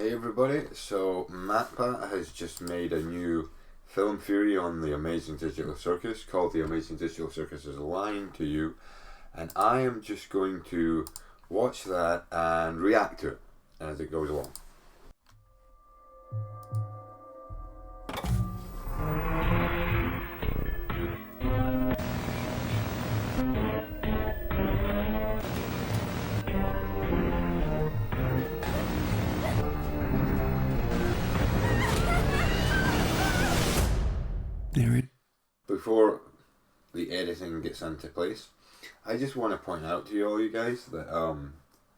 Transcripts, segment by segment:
Hey everybody, so MatPat has just made a new film theory on the Amazing Digital Circus called The Amazing Digital Circus is Lying to You, and I am just going to watch that and react to it as it goes along. Before the editing gets into place, I just want to point out to all you guys that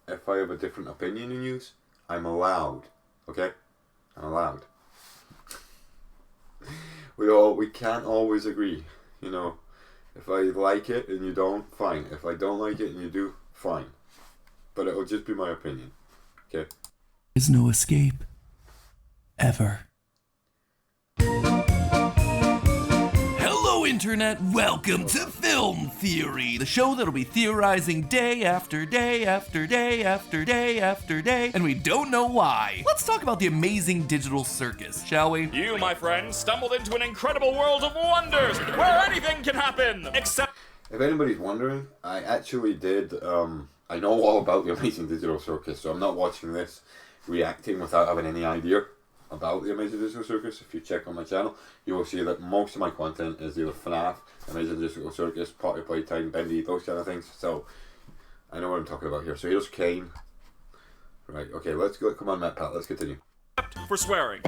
if I have a different opinion than you, I'm allowed. Okay? I'm allowed. We can't always agree. You know, if I like it and you don't, fine. If I don't like it and you do, fine. But it'll just be my opinion. Okay? There's no escape. Ever. Internet, welcome to Film Theory, the show that'll be theorizing day after day after day after day after day, and we don't know why. Let's talk about the Amazing Digital Circus, shall we? You, my friend, stumbled into an incredible world of wonders where anything can happen, except... If anybody's wondering, I actually did, I know all about the Amazing Digital Circus, so I'm not watching this reacting without having any idea about the Amazing Digital Circus. If you check on my channel, you will see that most of my content is either FNAF, Amazing Digital Circus, Potty Playtime, Bendy, those kind of things. So I know what I'm talking about here. So here's Caine. Right, okay, let's go. Come on, MatPat, let's continue. For swearing.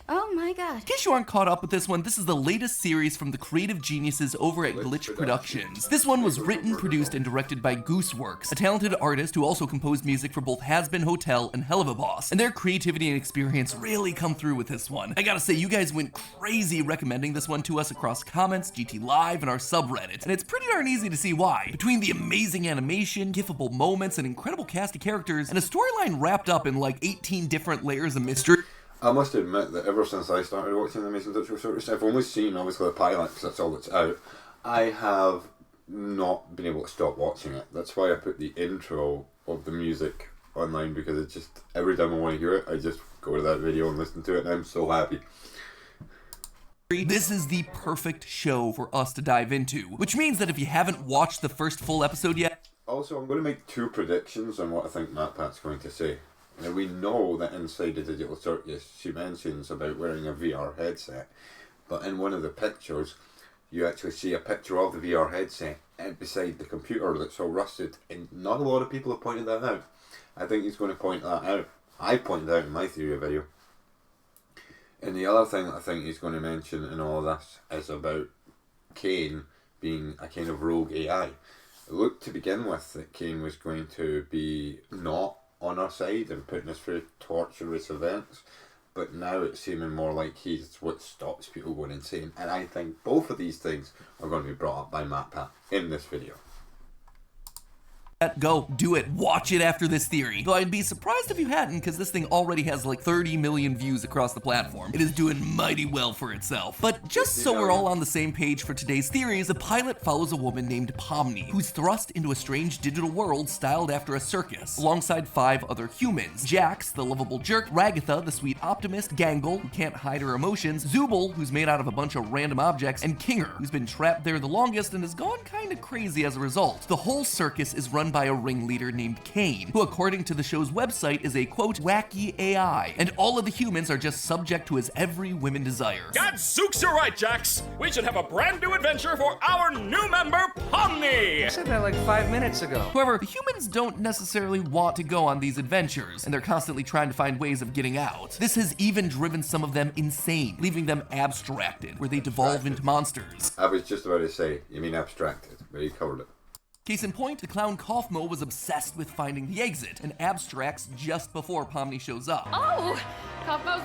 Oh my god. In case you aren't caught up with this one, this is the latest series from the creative geniuses over at Glitch Productions. This one was written, produced, and directed by Gooseworks, a talented artist who also composed music for both Has Been Hotel and Hell of a Boss, and their creativity and experience really come through with this one. I gotta say, you guys went crazy recommending this one to us across comments, GT Live, and our subreddit, and it's pretty darn easy to see why. Between the amazing animation, gifable moments, an incredible cast of characters, and a storyline wrapped up in like 18 different layers of mystery. I must admit that ever since I started watching the Amazing Digital Circus, I've only seen obviously the pilot because that's all that's out. I have not been able to stop watching it. That's why I put the intro of the music online, because it's just, every time I want to hear it, I just go to that video and listen to it, and I'm so happy. This is the perfect show for us to dive into, which means that if you haven't watched the first full episode yet... Also, I'm going to make two predictions on what I think MatPat's going to say. Now, we know that inside the Digital Circus, she mentions about wearing a VR headset, but in one of the pictures, you actually see a picture of the VR headset beside the computer that's all rusted, and not a lot of people have pointed that out. I think he's going to point that out. I pointed out in my theory video. And the other thing I think he's going to mention in all of this is about Caine being a kind of rogue AI. It looked to begin with that Caine was going to be not on our side and putting us through torturous events, but now it's seeming more like he's what stops people going insane, and I think both of these things are going to be brought up by MatPat in this video. Go, do it, watch it after this theory. Though I'd be surprised if you hadn't, because this thing already has like 30 million views across the platform. It is doing mighty well for itself. But just so we're all on the same page for today's theories, the pilot follows a woman named Pomni, who's thrust into a strange digital world styled after a circus, alongside 5 other humans. Jax, the lovable jerk, Ragatha, the sweet optimist, Gangle, who can't hide her emotions, Zooble, who's made out of a bunch of random objects, and Kinger, who's been trapped there the longest and has gone kinda crazy as a result. The whole circus is run by a ringleader named Caine, who according to the show's website is a quote wacky AI, and all of the humans are just subject to his every whim and desire. Gadzooks, you're right, Jax! We should have a brand new adventure for our new member, Pomni! I said that like 5 minutes ago. However, the humans don't necessarily want to go on these adventures, and they're constantly trying to find ways of getting out. This has even driven some of them insane, leaving them abstracted, where they devolve into monsters. I was just about to say, you mean abstracted, but you covered it. Case in point, the clown Kaufmo was obsessed with finding the exit and abstracts just before Pomni shows up. Oh, Kaufmo's...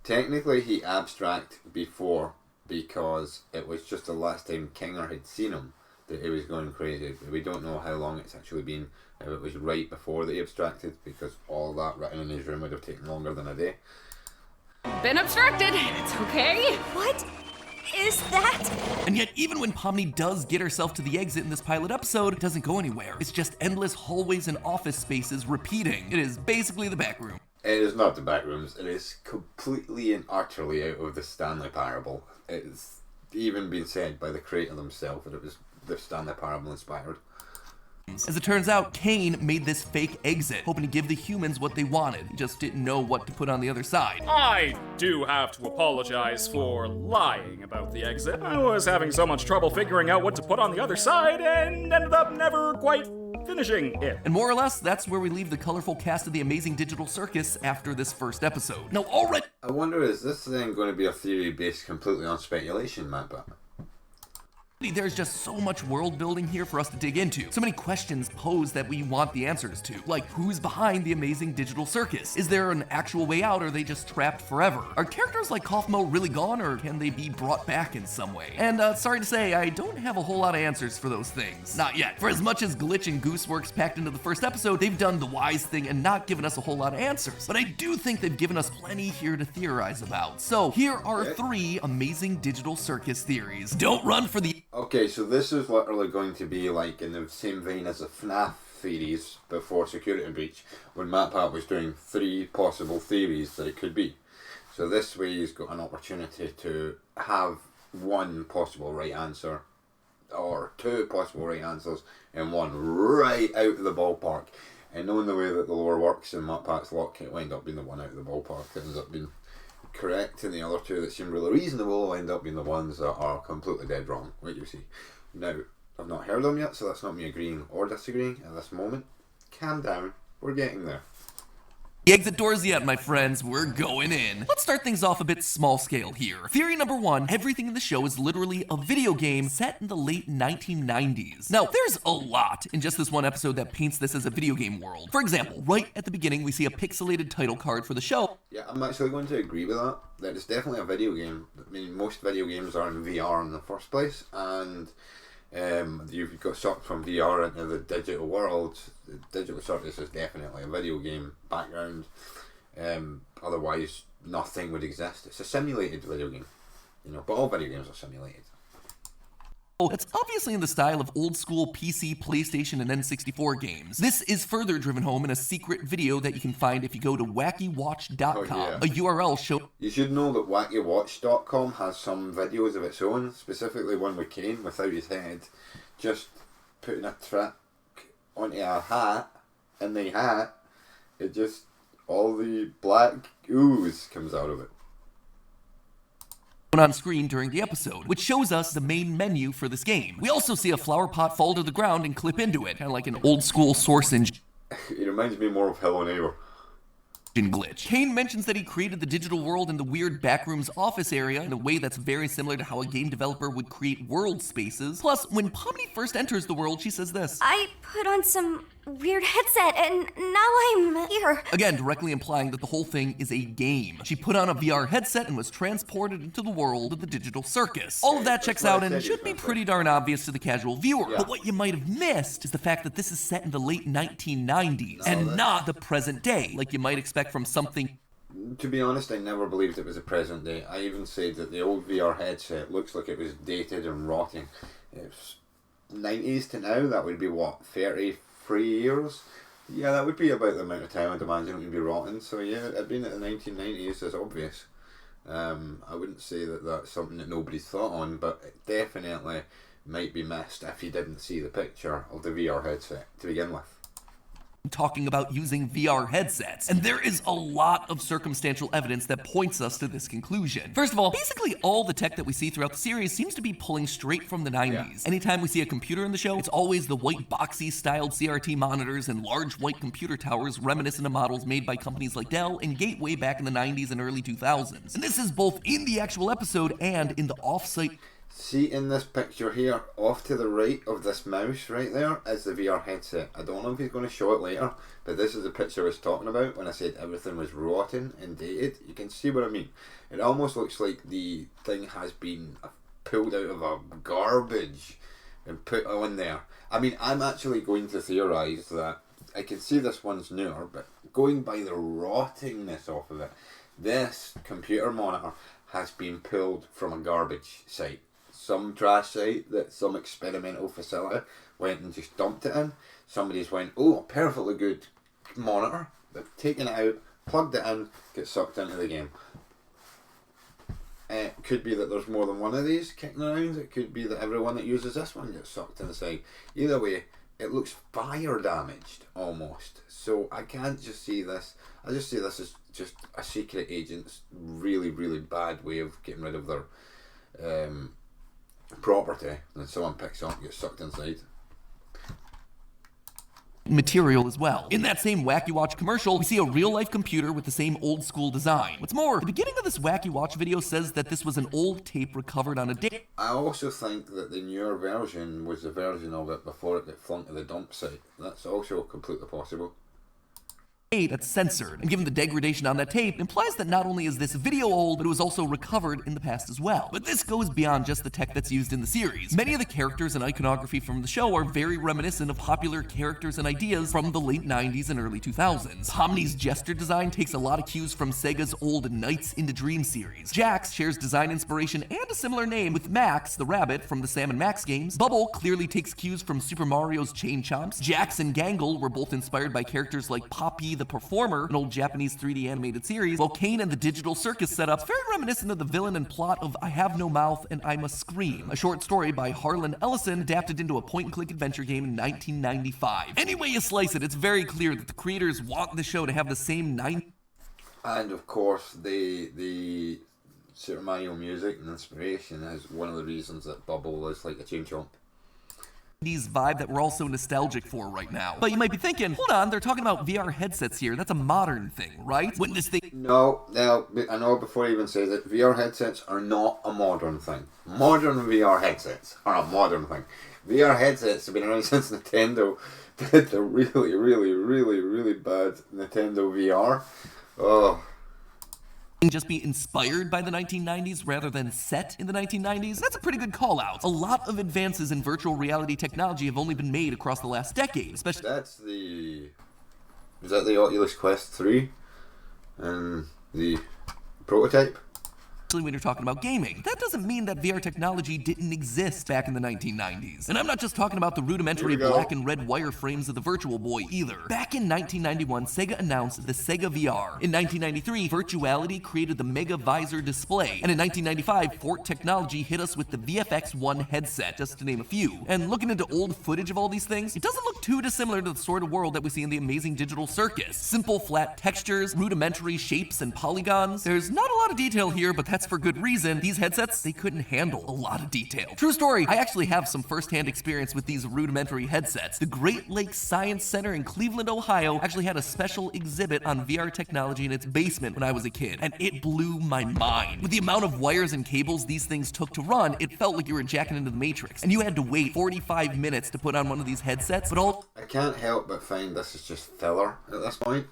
Technically, he abstract before because it was just the last time Kinger had seen him that he was going crazy. We don't know how long it's actually been, if it was right before that he abstracted, because all that written in his room would have taken longer than a day. Been abstracted. It's okay. What is that? And yet, even when Pomni does get herself to the exit in this pilot episode, it doesn't go anywhere. It's just endless hallways and office spaces repeating. It is basically the back room. It is not the Backrooms. It is completely and utterly out of the Stanley Parable. It's even been said by the creator themselves that it was the Stanley Parable inspired. As it turns out, Caine made this fake exit, hoping to give the humans what they wanted. He just didn't know what to put on the other side. I do have to apologize for lying about the exit. I was having so much trouble figuring out what to put on the other side and ended up never quite finishing it. And more or less, that's where we leave the colorful cast of the Amazing Digital Circus after this first episode. Now, already... I wonder, is this then going to be a theory based completely on speculation, Matt? There's just so much world building here for us to dig into. So many questions posed that we want the answers to. Like, who's behind the Amazing Digital Circus? Is there an actual way out, or are they just trapped forever? Are characters like Kaufmo really gone, or can they be brought back in some way? And sorry to say, I don't have a whole lot of answers for those things. Not yet. For as much as Glitch and Gooseworks packed into the first episode, they've done the wise thing and not given us a whole lot of answers. But I do think they've given us plenty here to theorize about. So here are 3 Amazing Digital Circus theories. Don't run for the... Okay, so this is literally going to be like in the same vein as the FNAF theories before Security Breach, when MatPat was doing 3 possible theories that it could be. So this way he's got an opportunity to have 1 possible right answer, or 2 possible right answers, and 1 right out of the ballpark. And knowing the way that the lore works in MatPat's luck, it will end up being the one out of the ballpark that ends up being correct, and the other 2 that seem really reasonable will end up being the ones that are completely dead wrong. Wait, you see. Now, I've not heard them yet, so that's not me agreeing or disagreeing at this moment. Calm down, we're getting there. The exit doors yet, my friends. We're going in. Let's start things off a bit small scale here. Theory number 1, everything in the show is literally a video game set in the late 1990s. Now, there's a lot in just this one episode that paints this as a video game world. For example, right at the beginning, we see a pixelated title card for the show. Yeah, I'm actually going to agree with that. That it's definitely a video game. I mean, most video games are in VR in the first place, and you've got sucked from VR into the digital world. The Digital Circus is definitely a video game background. Otherwise, nothing would exist. It's a simulated video game, you know. But all video games are simulated. It's obviously in the style of old school PC, PlayStation, and N64 games. This is further driven home in a secret video that you can find if you go to wackywatch.com. Oh, yeah. A URL show. You should know that wackywatch.com has some videos of its own, specifically one with Caine without his head, just putting a trick onto a hat, and the hat, it just, all the black ooze comes out of it. On screen during the episode, which shows us the main menu for this game. We also see a flower pot fall to the ground and clip into it, kind of like an old school source engine It reminds me more of Hello Neighbor. glitch. Caine mentions that he created the digital world in the weird backrooms office area in a way that's very similar to how a game developer would create world spaces. Plus, when Pomni first enters the world, she says this. I put on some weird headset and now I'm here. Again, directly implying that the whole thing is a game. She put on a VR headset and was transported into the world of the digital circus. All of that checks out and should be pretty darn obvious to the casual viewer. Yeah. But what you might have missed is the fact that this is set in the late 1990s and not the present day, like you might expect from something. To be honest, I never believed it was a present day. I even said that the old VR headset looks like it was dated and rotting. It's 90s to now, that would be what, 33 years? Yeah, that would be about the amount of time I'd imagine it would be rotten. So yeah, it being at the 1990s is obvious. I wouldn't say that that's something that nobody's thought on, but it definitely might be missed if you didn't see the picture of the VR headset to begin with. Talking about using VR headsets, and there is a lot of circumstantial evidence that points us to this conclusion. First of all, basically all the tech that we see throughout the series seems to be pulling straight from the 90s. Yeah. Anytime we see a computer in the show, it's always the white boxy styled CRT monitors and large white computer towers reminiscent of models made by companies like Dell and Gateway back in the 90s and early 2000s. And this is both in the actual episode and in the off-site. See in this picture here, off to the right of this mouse right there is the VR headset. I don't know if he's going to show it later, but this is the picture I was talking about when I said everything was rotten and dated. You can see what I mean. It almost looks like the thing has been pulled out of a garbage and put on there. I mean, I'm actually going to theorise that I can see this one's newer, but going by the rottingness off of it, this computer monitor has been pulled from a garbage site. Some trash site that some experimental facility went and just dumped it in. Somebody's went, oh, a perfectly good monitor. They've taken it out, plugged it in, gets sucked into the game. It could be that there's more than one of these kicking around. It could be that everyone that uses this one gets sucked inside. Either way, it looks fire damaged almost. So I can't just see this. I just see this as just a secret agent's really, really bad way of getting rid of their property. And someone picks up and gets sucked inside. Material as well. In that same Wacky Watch commercial, we see a real-life computer with the same old-school design. What's more, the beginning of this Wacky Watch video says that this was an old tape recovered on a day. I also think that the newer version was the version of it before it got flung to the dump site. That's also completely possible. That's censored, and given the degradation on that tape, implies that not only is this video old, but it was also recovered in the past as well. But this goes beyond just the tech that's used in the series. Many of the characters and iconography from the show are very reminiscent of popular characters and ideas from the late 90s and early 2000s. Pomni's gesture design takes a lot of cues from Sega's old Nights into Dream series. Jax shares design inspiration and a similar name with Max, the rabbit, from the Sam & Max games. Bubble clearly takes cues from Super Mario's Chain Chomps. Jax and Gangle were both inspired by characters like Poppy the Performer, an old Japanese 3D animated series, while Caine and the Digital Circus setup very reminiscent of the villain and plot of I Have No Mouth and I Must Scream, a short story by Harlan Ellison adapted into a point-and-click adventure game in 1995. Any way you slice it, it's very clear that the creators want the show to have the same And of course, the Super Mario music and inspiration is one of the reasons that Bubble is like a chain chomp. vibe that we're all so nostalgic for right now. But you might be thinking, hold on, they're talking about VR headsets here. That's a modern thing, right? When this thing... No, I know before he even says it, VR headsets are not a modern thing. Modern VR headsets are a modern thing. VR headsets have been around since Nintendo did the really, really, really, really bad Nintendo VR. Oh. Just be inspired by the 1990s rather than set in the 1990s? That's a pretty good call out. A lot of advances in virtual reality technology have only been made across the last decade, especially... Is that the Oculus Quest 3? And the prototype? When you're talking about gaming. That doesn't mean that VR technology didn't exist back in the 1990s. And I'm not just talking about the rudimentary black and red wireframes of the Virtual Boy either. Back in 1991, Sega announced the Sega VR. In 1993, Virtuality created the Mega Visor display. And in 1995, Fort Technology hit us with the VFX-1 headset, just to name a few. And looking into old footage of all these things, it doesn't look too dissimilar to the sort of world that we see in the Amazing Digital Circus. Simple, flat textures, rudimentary shapes and polygons. There's not a lot of detail here, but that's for good reason. These headsets, they couldn't handle a lot of detail. True story, I actually have some first-hand experience with these rudimentary headsets. The Great Lakes Science Center in Cleveland, Ohio actually had a special exhibit on VR technology in its basement when I was a kid, and it blew my mind. With the amount of wires and cables these things took to run, it felt like you were jacking into the Matrix, and you had to wait 45 minutes to put on one of these headsets, but all... I can't help but find this is just filler at this point.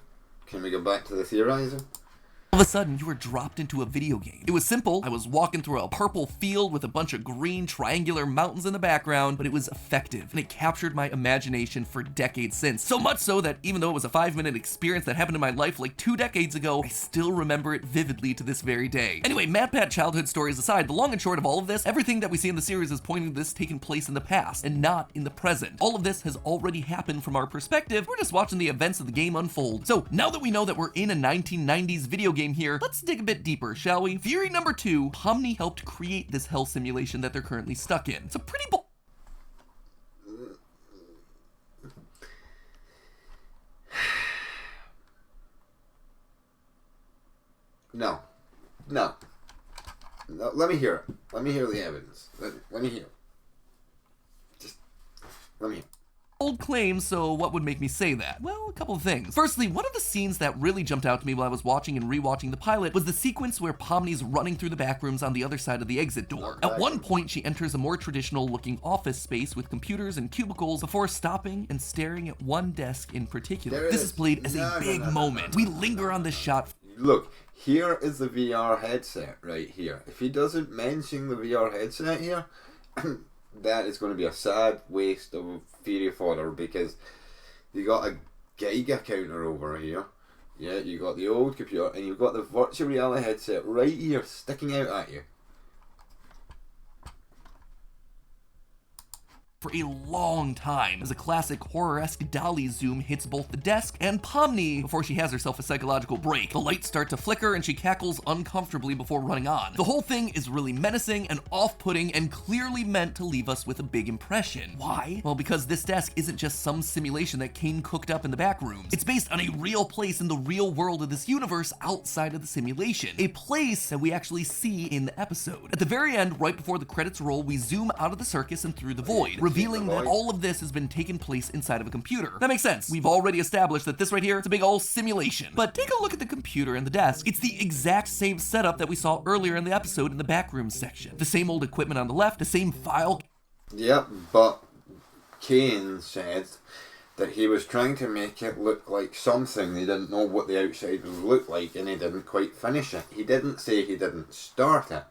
Can we go back to the theorizing? All of a sudden, you were dropped into a video game. It was simple. I was walking through a purple field with a bunch of green triangular mountains in the background, but it was effective, and it captured my imagination for decades since. So much so that even though it was a 5-minute experience that happened in my life like 2 decades ago, I still remember it vividly to this very day. Anyway, MatPat childhood stories aside, the long and short of all of this, everything that we see in the series is pointing to this taking place in the past, and not in the present. All of this has already happened from our perspective. We're just watching the events of the game unfold. So now that we know that we're in a 1990s video game here, let's dig a bit deeper, shall we? Theory number 2, Pomni helped create this hell simulation that they're currently stuck in. It's a pretty No, let me hear it. Let me hear the evidence. Let me hear it. Just, let me hear it. bold claim, so what would make me say that? Well, a couple of things. Firstly, one of the scenes that really jumped out to me while I was watching and rewatching the pilot was the sequence where Pomni's running through the back rooms on the other side of the exit door. At one point, she enters a more traditional looking office space with computers and cubicles before stopping and staring at one desk in particular. This is played as a big moment. We linger on this shot. Look, here is the VR headset right here. If he doesn't mention the VR headset here, that is going to be a sad waste of theory fodder, because you got a Giga counter over here. Yeah, you got the old computer, and you've got the virtual reality headset right here sticking out at you. for a long time as a classic horror-esque dolly zoom hits both the desk and Pomni before she has herself a psychological break. The lights start to flicker and she cackles uncomfortably before running on. The whole thing is really menacing and off-putting and clearly meant to leave us with a big impression. Why? Well, because this desk isn't just some simulation that Caine cooked up in the back rooms. It's based on a real place in the real world of this universe outside of the simulation. A place that we actually see in the episode. At the very end, right before the credits roll, we zoom out of the circus and through the void, revealing that all of this has been taking place inside of a computer. That makes sense. We've already established that this right here is a big old simulation. But take a look at the computer and the desk. It's the exact same setup that we saw earlier in the episode in the backroom section. The same old equipment on the left, the same file. Yep, but Caine said that he was trying to make it look like something. He didn't know what the outside would look like and he didn't quite finish it. He didn't say he didn't start it,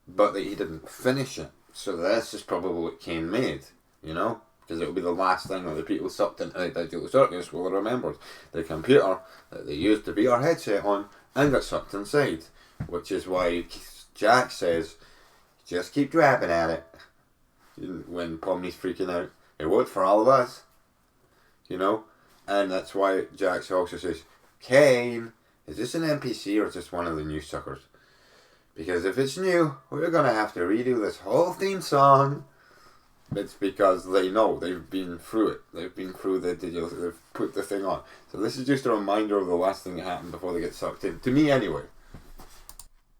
but that he didn't finish it. So this is probably what Caine made. You know, because it will be the last thing that the people sucked into the Digital Circus will remember. The computer that they used the VR headset on and got sucked inside. Which is why Jack says, just keep driving at it. When Pomni's freaking out. It worked for all of us. You know? And that's why Jack also says, Caine, is this an NPC or just one of the new suckers? Because if it's new, we're going to have to redo this whole theme song. It's because they know, they've been through it. They've been through the digital, they've put the thing on. So this is just a reminder of the last thing that happened before they get sucked in. To me anyway.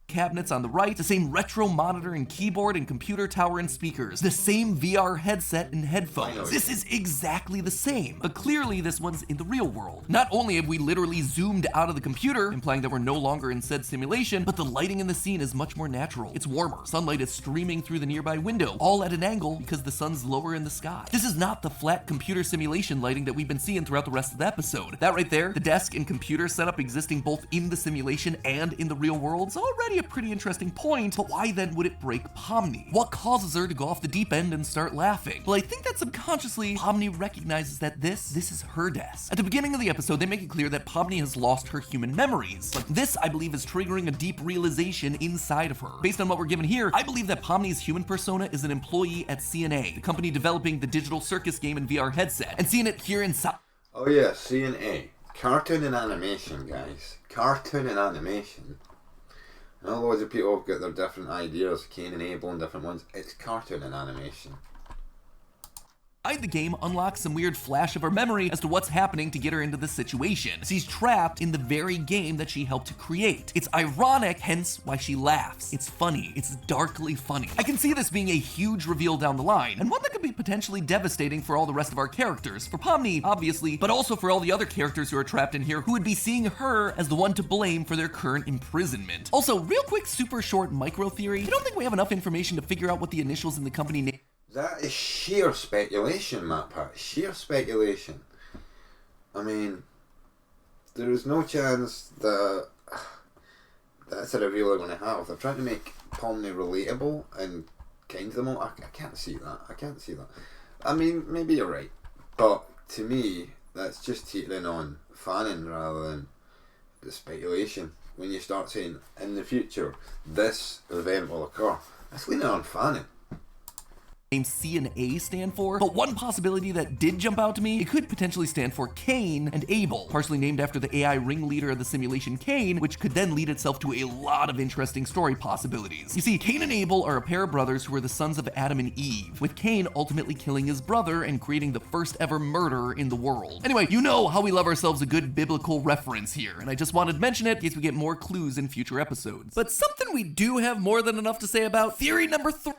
Cabinets on the right, the same retro monitor and keyboard and computer tower and speakers, the same VR headset and headphones. This is exactly the same, but clearly this one's in the real world. Not only have we literally zoomed out of the computer, implying that we're no longer in said simulation, but the lighting in the scene is much more natural. It's warmer, sunlight is streaming through the nearby window, all at an angle because the sun's lower in the sky. This is not the flat computer simulation lighting that we've been seeing throughout the rest of the episode. That right there, the desk and computer setup existing both in the simulation and in the real world, is already a pretty interesting point, but why then would it break Pomni? What causes her to go off the deep end and start laughing? Well, I think that subconsciously, Pomni recognizes that this is her desk. At the beginning of the episode, they make it clear that Pomni has lost her human memories. But this, I believe, is triggering a deep realization inside of her. Based on what we're given here, I believe that Pomni's human persona is an employee at CNA, the company developing the Digital Circus game and VR headset, and seeing it here inside. Oh yeah, CNA. Cartoon and animation, guys. Cartoon and animation. I know loads of people have got their different ideas, Caine and Abel and different ones. It's cartoon and animation. The game unlocks some weird flash of her memory as to what's happening to get her into this situation. She's trapped in the very game that she helped to create. It's ironic, hence why she laughs. It's funny. It's darkly funny. I can see this being a huge reveal down the line, and one that could be potentially devastating for all the rest of our characters. For Pomni, obviously, but also for all the other characters who are trapped in here who would be seeing her as the one to blame for their current imprisonment. Also, real quick, super short micro theory. I don't think we have enough information to figure out what the initials in the company name. That is sheer speculation, MatPat. Sheer speculation. I mean, there is no chance that that's a reveal they're going to have. They're trying to make Pomni relatable and kind to them all. I can't see that. I can't see that. I mean, maybe you're right. But to me, that's just teetering on fanning rather than the speculation. When you start saying, in the future, this event will occur, that's leaning on fanning. C and A stand for, but one possibility that did jump out to me, it could potentially stand for Caine and Abel, partially named after the AI ringleader of the simulation Caine, which could then lead itself to a lot of interesting story possibilities. You see, Caine and Abel are a pair of brothers who are the sons of Adam and Eve, with Caine ultimately killing his brother and creating the first ever murder in the world. Anyway, you know how we love ourselves a good biblical reference here, and I just wanted to mention it in case we get more clues in future episodes. But something we do have more than enough to say about, theory number 3.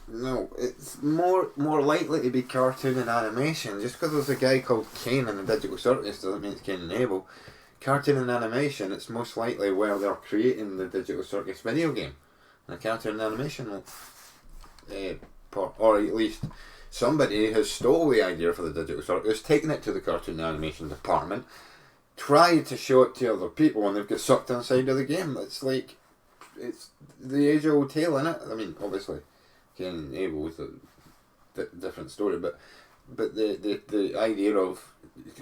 No, it's more likely to be cartoon and animation. Just because there's a guy called Caine in the Digital Circus doesn't mean it's Caine and Abel. Cartoon and animation, it's most likely where they're creating the Digital Circus video game. And cartoon and animation will, or at least somebody has stole the idea for the Digital Circus, taken it to the cartoon and animation department, tried to show it to other people, and they've got sucked inside of the game. It's like, it's the age-old tale, innit? I mean, obviously, Caine and Abel was a different story, but the idea of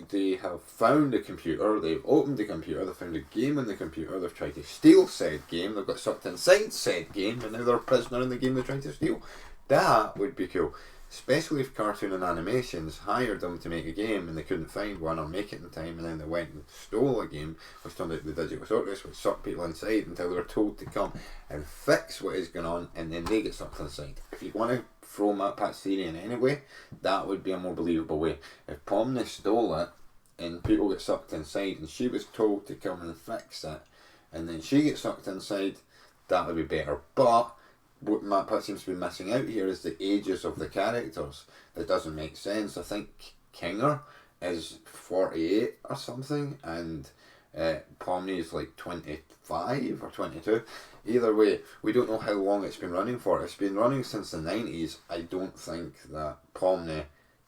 they have found a computer, they've opened the computer, they've found a game in the computer, they've tried to steal said game, they've got sucked inside said game, and now they're a prisoner in the game they're trying to steal. That would be cool. especially if Cartoon and Animations hired them to make a game and they couldn't find one or make it in time, and then they went and stole a game, which turned out the Digital Circus, which sucked people inside until they were told to come and fix what is going on, and then they get sucked inside. If you want to throw MatPat's theory in any way, that would be a more believable way. If Pomni stole it and people get sucked inside and she was told to come and fix it and then she gets sucked inside, that would be better. But what MatPat seems to be missing out here is the ages of the characters. That doesn't make sense. I think Kinger is 48 or something, and Pomni is like 25 or 22. Either way, we don't know how long it's been running for. It's been running since the 90s. I don't think that Pomni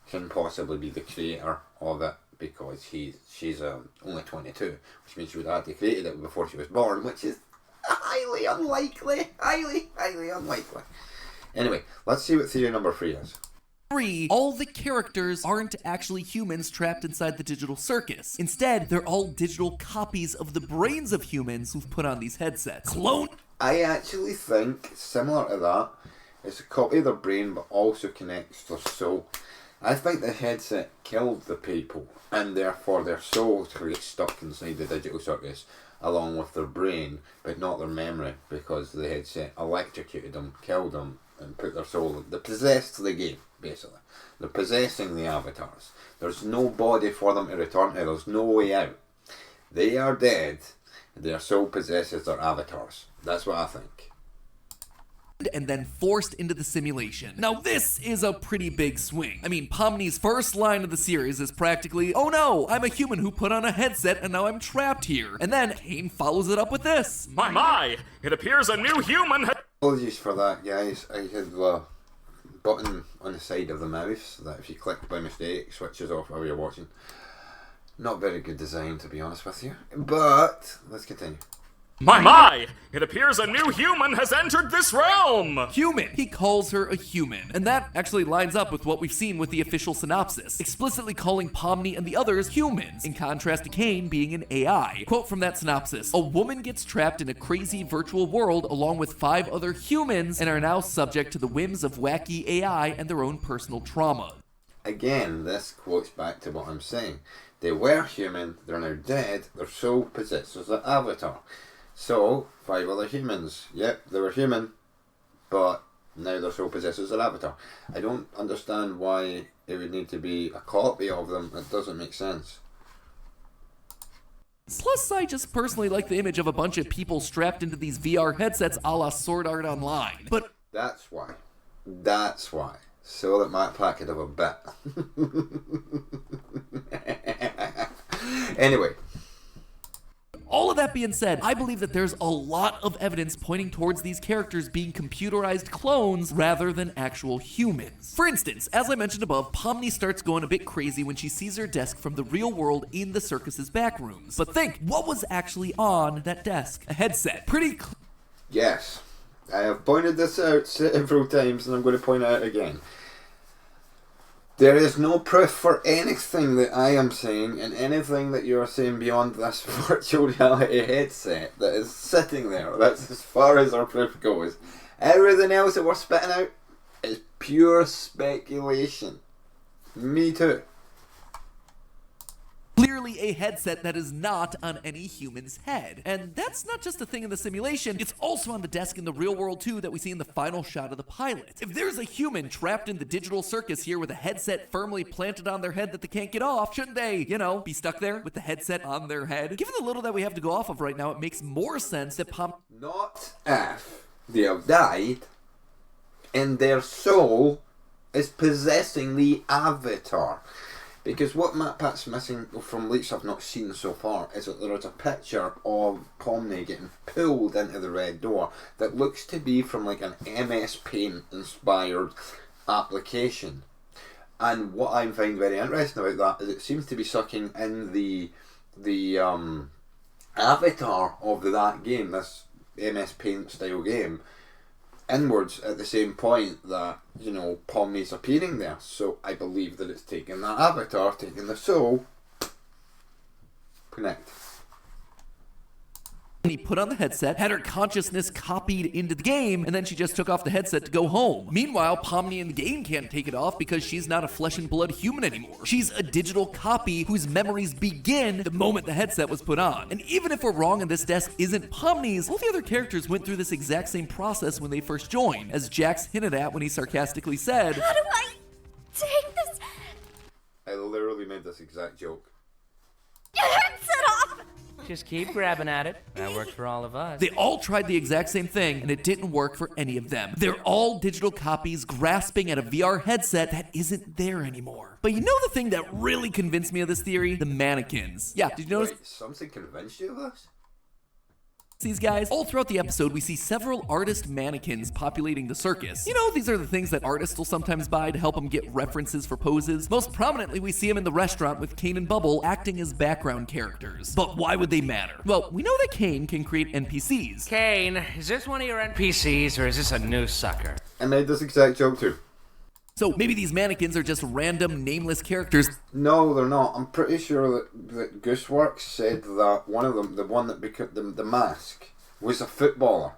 can possibly be the creator of it, because she's only 22, which means she would have had to create it before she was born, which is highly unlikely. Highly unlikely. Anyway, let's see what theory number 3 is. 3. All the characters aren't actually humans trapped inside the digital circus. Instead, they're all digital copies of the brains of humans who've put on these headsets. Clone. I actually think, similar to that, it's a copy of their brain but also connects their soul. I think the headset killed the people, and therefore their souls could get stuck inside the digital circus along with their brain, but not their memory, because the headset electrocuted them, killed them, and put their soul. They possessed the game, basically. They're possessing the avatars. There's no body for them to return to. There's no way out. They are dead. Their soul possesses their avatars. That's what I think. And then forced into the simulation. Now this is a pretty big swing. I mean, Pomni's first line of the series is practically, "Oh no, I'm a human who put on a headset and now I'm trapped here." And then Caine follows it up with this. My, it appears a new human Apologies for that, guys. I had the button on the side of the mouse that if you click by mistake switches off while you're watching. Not very good design, to be honest with you. But let's continue. My, it appears a new human has entered this realm! Human. He calls her a human. And that actually lines up with what we've seen with the official synopsis, explicitly calling Pomni and the others humans, in contrast to Caine being an AI. Quote from that synopsis: "A woman gets trapped in a crazy virtual world along with 5 other humans and are now subject to the whims of wacky AI and their own personal trauma." Again, this quotes back to what I'm saying. They were human, they're now dead, their soul possesses an avatar. So, 5 other humans. Yep, they were human, but now their soul possesses an avatar. I don't understand why it would need to be a copy of them. It doesn't make sense. Plus, I just personally like the image of a bunch of people strapped into these VR headsets a la Sword Art Online. But That's why. That's why. So that MatPat could have a bit. Anyway. all of that being said, I believe that there's a lot of evidence pointing towards these characters being computerized clones rather than actual humans. For instance, as I mentioned above, Pomni starts going a bit crazy when she sees her desk from the real world in the circus's back rooms. But think, what was actually on that desk? A headset. Yes. I have pointed this out several times and I'm going to point it out again. There is no proof for anything that I am saying, and anything that you are saying beyond this virtual reality headset that is sitting there. That's as far as our proof goes. Everything else that we're spitting out is pure speculation. Me too. Clearly a headset that is not on any human's head. And that's not just a thing in the simulation, it's also on the desk in the real world too that we see in the final shot of the pilot. If there's a human trapped in the digital circus here with a headset firmly planted on their head that they can't get off, shouldn't they, you know, be stuck there with the headset on their head? Given the little that we have to go off of right now, it makes more sense that Not if they have died and their soul is possessing the avatar. Because what MatPat's missing from leaks I've not seen so far is that there is a picture of Pomni getting pulled into the red door that looks to be from like an MS Paint inspired application. And what I find very interesting about that is it seems to be sucking in the avatar of that game, this MS Paint style game, inwards at the same point that, you know, Pomni's appearing there. So I believe that it's taking that avatar, taking the soul, connect. He put on the headset, had her consciousness copied into the game, and then she just took off the headset to go home. Meanwhile, Pomni in the game can't take it off because she's not a flesh and blood human anymore. She's a digital copy whose memories begin the moment the headset was put on. And even if we're wrong and this desk isn't Pomni's, all the other characters went through this exact same process when they first joined, as Jax hinted at when he sarcastically said, How do I take this I literally made this exact joke. headset off? Just keep grabbing at it. That worked for all of us. they all tried the exact same thing, and it didn't work for any of them. They're all digital copies grasping at a VR headset that isn't there anymore. But you know the thing that really convinced me of this theory? The mannequins. Yeah, did you notice Wait, something convinced you of this? these guys? All throughout the episode, we see several artist mannequins populating the circus. You know, these are the things that artists will sometimes buy to help them get references for poses. Most prominently, we see them in the restaurant with Caine and Bubble acting as background characters. But why would they matter? Well, we know that Caine can create NPCs. Caine, is this one of your NPCs or is this a new sucker? I made this exact joke too. So maybe these mannequins are just random, nameless characters. No, they're not. I'm pretty sure that Gooseworks said that one of them, the one that became the mask, was a footballer.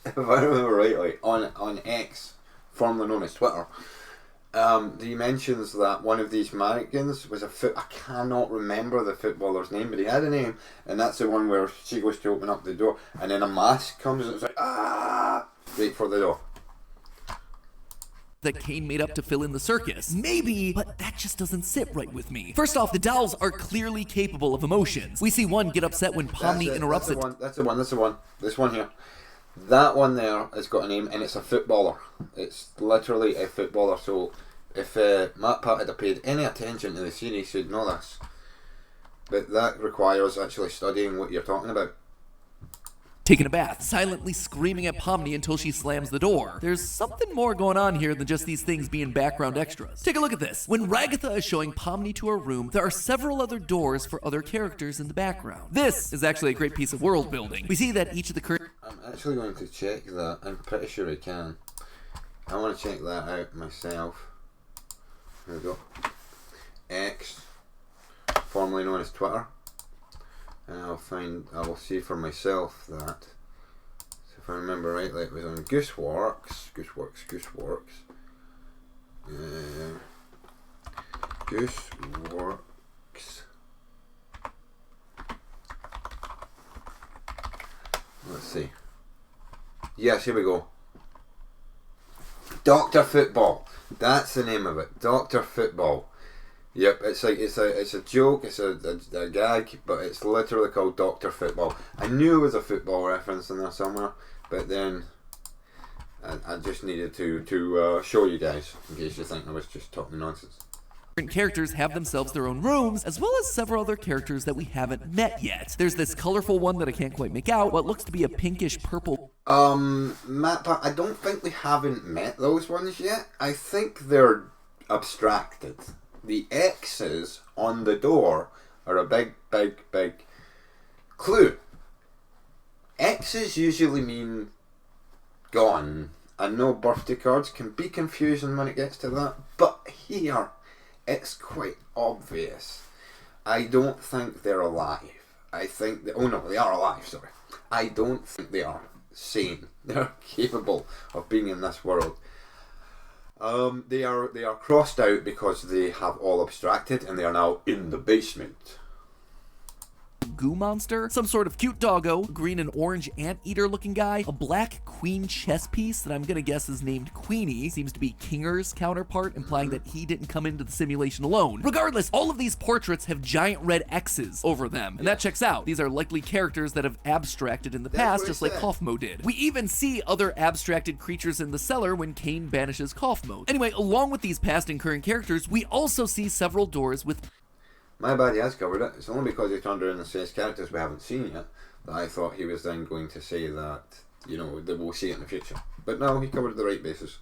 If I remember rightly, on X, formerly known as Twitter. He mentions that one of these mannequins was I cannot remember the footballer's name, but he had a name, and that's the one where she goes to open up the door, and then a mask comes and it's like, right for the door. That Caine made up to fill in the circus. Maybe, but that just doesn't sit right with me. First off, the dolls are clearly capable of emotions. We see one get upset when Pomni interrupts it. That's the one. This one here. That one there has got a name, and it's a footballer. It's literally a footballer. So if Matt Pat had paid any attention to the series, he'd know this. But that requires actually studying what you're talking about. Taking a bath, silently screaming at Pomni until she slams the door. There's something more going on here than just these things being background extras. Take a look at this. When Ragatha is showing Pomni to her room, there are several other doors for other characters in the background. This is actually a great piece of world building. We see that each of the current... I'm actually going to check that. I'm pretty sure I can. I want to check that out myself. Here we go. X, formerly known as Twitter. And I will see for myself that. So if I remember rightly, it was on Gooseworks. Gooseworks. Let's see. Yes, here we go. Dr. Football. That's the name of it. Dr. Football. Yep, it's a joke, it's a gag, but it's literally called Dr. Football. I knew it was a football reference in there somewhere, but then I just needed to show you guys, in case you think I was just talking nonsense. characters have themselves their own rooms, as well as several other characters that we haven't met yet. There's this colorful one that I can't quite make out, what looks to be a pinkish purple. Matt, I don't think we haven't met those ones yet. I think they're abstracted. The X's on the door are a big clue. X's usually mean gone. I know birthday cards can be confusing when it gets to that, but here it's quite obvious. I don't think they're alive. I think oh no, they are alive, sorry. I don't think they are sane. They're capable of being in this world. They are crossed out because they have all abstracted and they are now in the basement. Goo monster, some sort of cute doggo, green and orange anteater looking guy, a black queen chess piece that I'm gonna guess is named Queenie, seems to be Kinger's counterpart, implying that he didn't come into the simulation alone. Regardless, all of these portraits have giant red X's over them, and that checks out. These are likely characters that have abstracted in the past, just like Kaufmo did. We even see other abstracted creatures in the cellar when Caine banishes Kaufmo. Anyway, along with these past and current characters, we also see several doors with... My bad, he has covered it. It's only because he turned around and says characters we haven't seen yet that I thought he was then going to say that, you know, that we'll see it in the future. But no, he covered the right bases.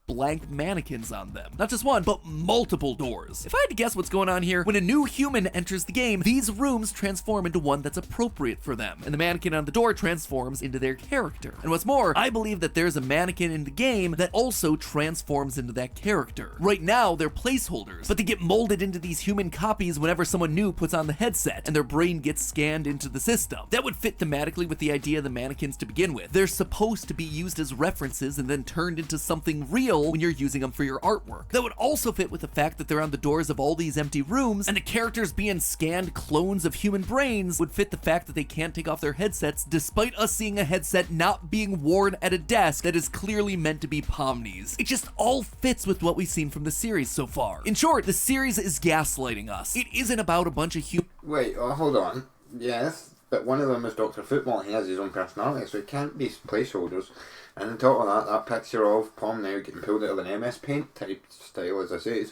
blank mannequins on them. Not just one, but multiple doors. If I had to guess what's going on here, when a new human enters the game, these rooms transform into one that's appropriate for them, and the mannequin on the door transforms into their character. And what's more, I believe that there's a mannequin in the game that also transforms into that character. Right now, they're placeholders, but they get molded into these human copies whenever someone new puts on the headset, and their brain gets scanned into the system. That would fit thematically with the idea of the mannequins to begin with. They're supposed to be used as references and then turned into something real when you're using them for your artwork. That would also fit with the fact that they're on the doors of all these empty rooms, and the characters being scanned clones of human brains would fit the fact that they can't take off their headsets, despite us seeing a headset not being worn at a desk that is clearly meant to be Pomni's. It just all fits with what we've seen from the series so far. In short, the series is gaslighting us. It isn't about a bunch of Wait, hold on. Yes, but one of them is Dr. Football. He has his own personality, so it can't be placeholders. And on top of that picture of Pomni getting pulled out of an MS Paint type style, as I say,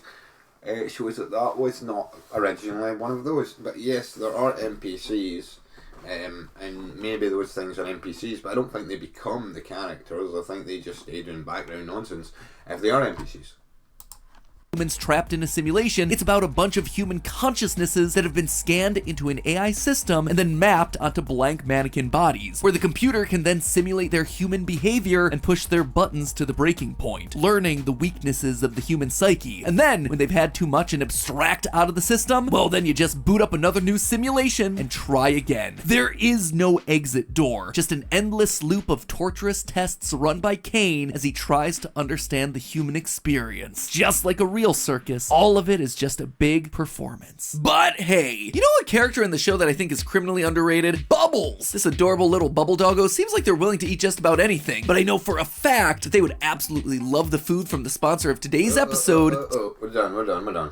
shows that that was not originally one of those. But yes, there are NPCs, and maybe those things are NPCs, but I don't think they become the characters. I think they just stay doing background nonsense if they are NPCs. Humans trapped in a simulation. It's about a bunch of human consciousnesses that have been scanned into an AI system and then mapped onto blank mannequin bodies, where the computer can then simulate their human behavior and push their buttons to the breaking point, learning the weaknesses of the human psyche. And then, when they've had too much and abstract out of the system, well, then you just boot up another new simulation and try again. There is no exit door, just an endless loop of torturous tests run by Caine as he tries to understand the human experience. Just like a real circus, all of it is just a big performance. But hey, you know what character in the show that I think is criminally underrated? Bubbles! This adorable little bubble doggo seems like they're willing to eat just about anything, but I know for a fact that they would absolutely love the food from the sponsor of today's episode. We're done.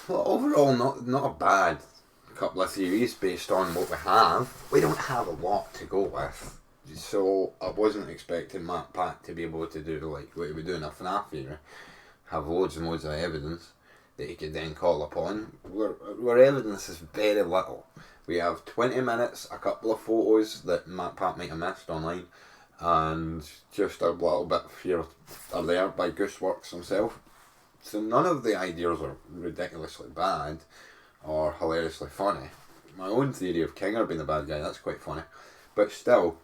Well, overall, not a bad couple of theories based on what we have. We don't have a lot to go with. So I wasn't expecting Matt Pat to be able to do like what he would do in a FNAF theory, have loads and loads of evidence that he could then call upon. Where evidence is very little. We have 20 minutes, a couple of photos that Matt Pat might have missed online, and just a little bit here or there by Gooseworks himself. So none of the ideas are ridiculously bad or hilariously funny. My own theory of Kinger being the bad guy, that's quite funny. But still,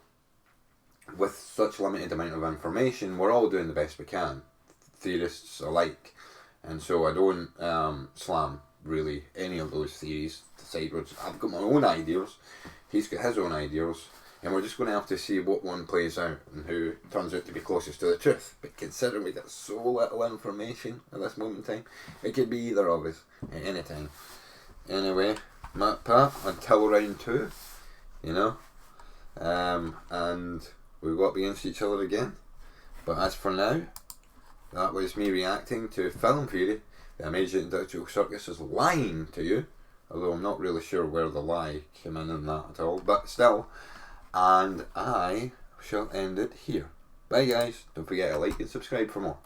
with such limited amount of information, we're all doing the best we can, theorists alike, and so I don't slam really any of those theories to sideways. I've got my own ideas, he's got his own ideas, and we're just going to have to see what one plays out and who turns out to be closest to the truth. But considering we got so little information at this moment in time, it could be either of us at any time. Anyway, Matt Pat, until round 2, you know, and we've got against each other again. But as for now, that was me reacting to Film Fury. The Amazing Digital Circus is lying to you, although I'm not really sure where the lie came in that at all, but still. And I shall end it here. Bye guys, don't forget to like and subscribe for more.